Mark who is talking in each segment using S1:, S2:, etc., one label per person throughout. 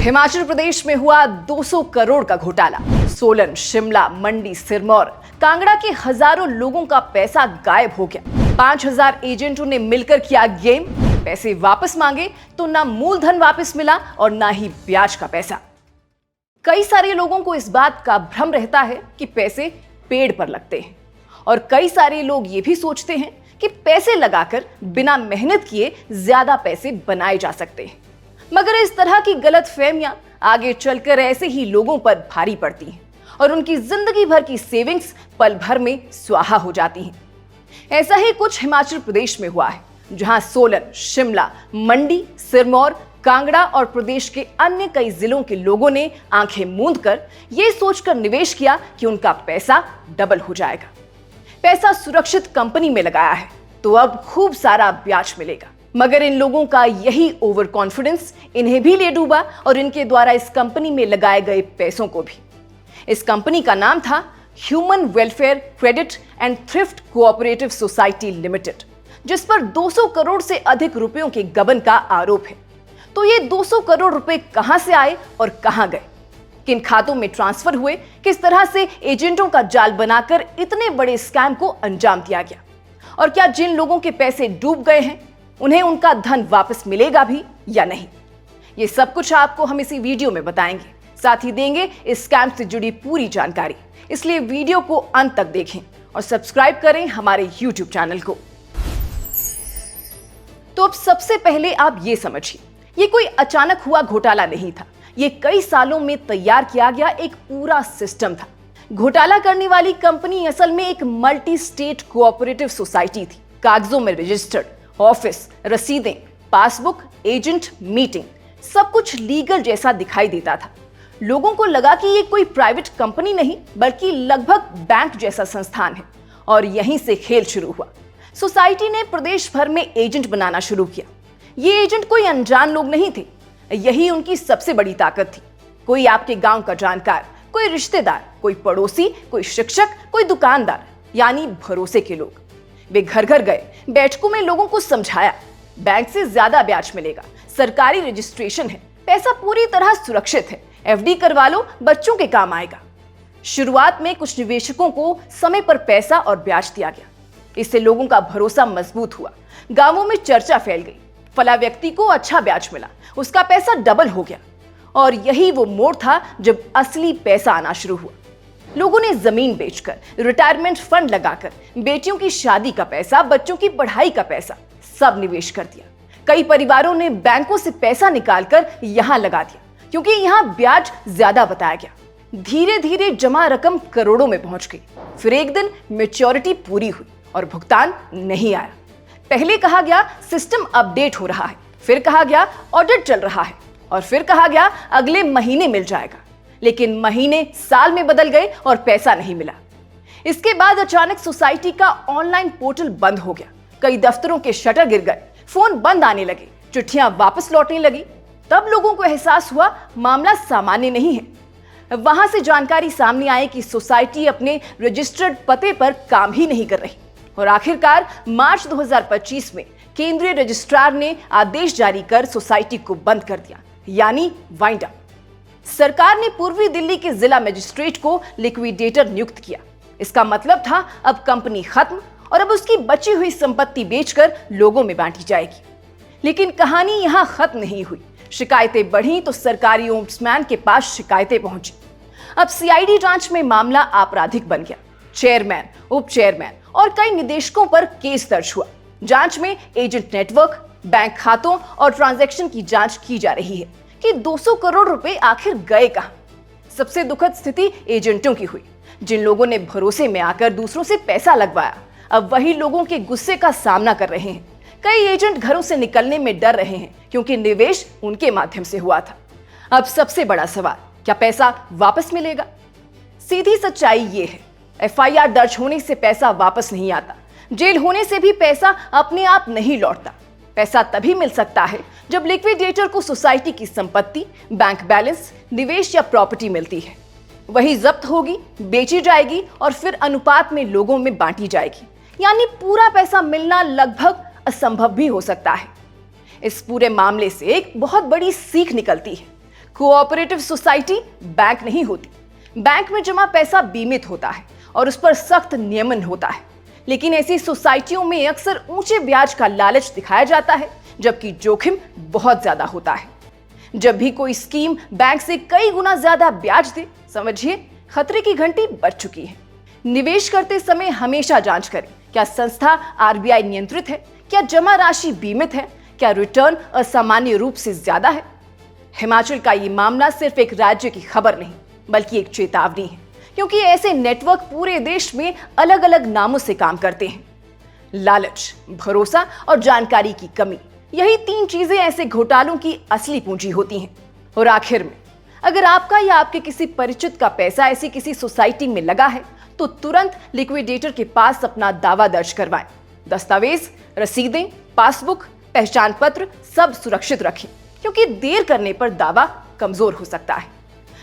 S1: हिमाचल प्रदेश में हुआ 200 करोड़ का घोटाला। सोलन, शिमला, मंडी, सिरमौर, कांगड़ा के हजारों लोगों का पैसा गायब हो गया। 5000 एजेंटों ने मिलकर किया गेम। पैसे वापस मांगे तो ना मूलधन वापस मिला और ना ही ब्याज का पैसा। कई सारे लोगों को इस बात का भ्रम रहता है कि पैसे पेड़ पर लगते हैं और कई सारे लोग ये भी सोचते हैं कि पैसे लगाकर बिना मेहनत किए ज्यादा पैसे बनाए जा सकते हैं। मगर इस तरह की गलतफहमियां आगे चलकर ऐसे ही लोगों पर भारी पड़ती हैं और उनकी जिंदगी भर की सेविंग्स पल भर में स्वाहा हो जाती हैं। ऐसा ही कुछ हिमाचल प्रदेश में हुआ है, जहां सोलन, शिमला, मंडी, सिरमौर, कांगड़ा और प्रदेश के अन्य कई जिलों के लोगों ने आंखें मूंद कर यह सोचकर निवेश किया कि उनका पैसा डबल हो जाएगा। पैसा सुरक्षित कंपनी में लगाया है तो अब खूब सारा ब्याज मिलेगा। मगर इन लोगों का यही ओवर कॉन्फिडेंस इन्हें भी ले डूबा और इनके द्वारा इस कंपनी में लगाए गए पैसों को भी। इस कंपनी का नाम था human welfare credit and thrift cooperative society limited, जिस पर 200 करोड़ से अधिक रुपयों के गबन का आरोप है। तो ये 200 करोड़ रुपए कहां से आए और कहां गए, किन खातों में ट्रांसफर हुए, किस तरह से एजेंटों का जाल बनाकर इतने बड़े स्कैम को अंजाम दिया गया, और क्या जिन लोगों के पैसे डूब गए हैं उन्हें उनका धन वापस मिलेगा भी या नहीं, ये सब कुछ आपको हम इसी वीडियो में बताएंगे। साथ ही देंगे इस स्कैम से जुड़ी पूरी जानकारी, इसलिए वीडियो को अंत तक देखें और सब्सक्राइब करें हमारे YouTube चैनल को। तो अब सबसे पहले आप ये समझिए, ये कोई अचानक हुआ घोटाला नहीं था, ये कई सालों में तैयार किया गया एक पूरा सिस्टम था। घोटाला करने वाली कंपनी असल में एक मल्टी स्टेट कोऑपरेटिव सोसाइटी थी। कागजों में रजिस्टर्ड, ऑफिस, रसीदें, पासबुक, एजेंट, मीटिंग, सब कुछ लीगल जैसा दिखाई देता था। लोगों को लगा कि ये कोई प्राइवेट कंपनी नहीं बल्कि लगभग बैंक जैसा संस्थान है, और यहीं से खेल शुरू हुआ। सोसाइटी ने प्रदेश भर में एजेंट बनाना शुरू किया। ये एजेंट कोई अनजान लोग नहीं थे, यही उनकी सबसे बड़ी ताकत थी। कोई आपके गांव का जानकार, कोई रिश्तेदार, कोई पड़ोसी, कोई शिक्षक, कोई दुकानदार, यानी भरोसे के लोग। वे घर घर गए, बैठकों में लोगों को समझाया, बैंक से ज्यादा ब्याज मिलेगा, सरकारी रजिस्ट्रेशन है, पैसा पूरी तरह सुरक्षित है, एफडी करवा लो, बच्चों के काम आएगा। शुरुआत में कुछ निवेशकों को समय पर पैसा और ब्याज दिया गया। इससे लोगों का भरोसा मजबूत हुआ। गांवों में चर्चा फैल गई, फला व्यक्ति को अच्छा ब्याज मिला, उसका पैसा डबल हो गया। और यही वो मोड़ था जब असली पैसा आना शुरू हुआ। लोगों ने जमीन बेचकर, रिटायरमेंट फंड लगाकर, बेटियों की शादी का पैसा, बच्चों की पढ़ाई का पैसा सब निवेश कर दिया। कई परिवारों ने बैंकों से पैसा निकालकर यहां लगा दिया, क्योंकि यहां ब्याज ज्यादा बताया गया। धीरे धीरे जमा रकम करोड़ों में पहुंच गई। फिर एक दिन मैच्योरिटी पूरी हुई और भुगतान नहीं आया। पहले कहा गया सिस्टम अपडेट हो रहा है, फिर कहा गया ऑडिट चल रहा है, और फिर कहा गया अगले महीने मिल जाएगा। लेकिन महीने साल में बदल गए और पैसा नहीं मिला। इसके बाद अचानक सोसाइटी का ऑनलाइन पोर्टल बंद हो गया। कई दफ्तरों के शटर गिर गए, फोन बंद आने लगे, चिट्ठियां वापस लौटने लगी। तब लोगों को एहसास हुआ मामला सामान्य नहीं है। वहां से जानकारी सामने आई कि सोसाइटी अपने रजिस्टर्ड पते पर काम ही नहीं कर रही, और आखिरकार मार्च 2025 में केंद्रीय रजिस्ट्रार ने आदेश जारी कर सोसाइटी को बंद कर दिया, यानी वाइंड अप। सरकार ने पूर्वी दिल्ली के जिला मजिस्ट्रेट को लिक्विडेटर नियुक्त किया। इसका मतलब था अब कंपनी खत्म और अब उसकी बची हुई संपत्ति बेचकर लोगों में बांटी जाएगी। लेकिन कहानी यहां खत्म नहीं हुई। शिकायतें बढ़ी तो सरकारी ओम्बड्समैन के पास शिकायतें पहुंची। अब सीआईडी जांच में मामला आपराधिक बन गया। चेयरमैन, उप चेयरमैन और कई निदेशकों पर केस दर्ज हुआ। जांच में एजेंट नेटवर्क, बैंक खातों और ट्रांजैक्शन की जांच की जा रही है कि 200 करोड़ रुपए आखिर गए कहां। सबसे दुखद स्थिति एजेंटों की हुई। जिन लोगों ने भरोसे में आकर दूसरों से पैसा लगवाया, अब वही लोगों के गुस्से का सामना कर रहे हैं। कई एजेंट घरों से निकलने में डर रहे हैं, क्योंकि निवेश उनके माध्यम से हुआ था। अब सबसे बड़ा सवाल, क्या पैसा वापस मिलेगा? सीधी सच्चाई ये है, एफआईआर दर्ज होने से पैसा वापस नहीं आता। जेल होने से भी पैसा अपने आप नहीं लौटता। पैसा तभी मिल सकता है जब लिक्विडेटर को सोसाइटी की संपत्ति, बैंक बैलेंस, निवेश या प्रॉपर्टी मिलती है। वही जब्त होगी, बेची जाएगी और फिर अनुपात में लोगों में बांटी जाएगी, यानी पूरा पैसा मिलना लगभग असंभव भी हो सकता है। इस पूरे मामले से एक बहुत बड़ी सीख निकलती है। कोऑपरेटिव सोसाइटी बैंक नहीं होती। बैंक में जमा पैसा बीमित होता है और उस पर सख्त नियमन होता है, लेकिन ऐसी सोसाइटियों में अक्सर ऊंचे ब्याज का लालच दिखाया जाता है, जबकि जोखिम बहुत ज्यादा होता है। जब भी कोई स्कीम बैंक से कई गुना ज्यादा ब्याज दे, समझिए खतरे की घंटी बज चुकी है। निवेश करते समय हमेशा जांच करें, क्या संस्था आरबीआई नियंत्रित है, क्या जमा राशि बीमित है, क्या रिटर्न असामान्य रूप से ज्यादा है। हिमाचल का ये मामला सिर्फ एक राज्य की खबर नहीं, बल्कि एक चेतावनी है, क्योंकि ऐसे नेटवर्क पूरे देश में अलग अलग नामों से काम करते हैं। लालच, भरोसा और जानकारी की कमी, यही तीन चीजें ऐसे घोटालों की असली पूंजी होती हैं। और आखिर में, अगर आपका या आपके किसी परिचित का पैसा ऐसी किसी सोसाइटी में लगा है, तो तुरंत लिक्विडेटर के पास अपना दावा दर्ज करवाएं। दस्तावेज, रसीदें, पासबुक, पहचान पत्र सब सुरक्षित रखें, क्योंकि देर करने पर दावा कमजोर हो सकता है।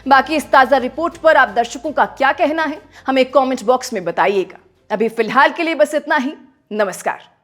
S1: बाकी इस ताजा रिपोर्ट पर आप दर्शकों का क्या कहना है, हमें कमेंट बॉक्स में बताइएगा। अभी फिलहाल के लिए बस इतना ही। नमस्कार।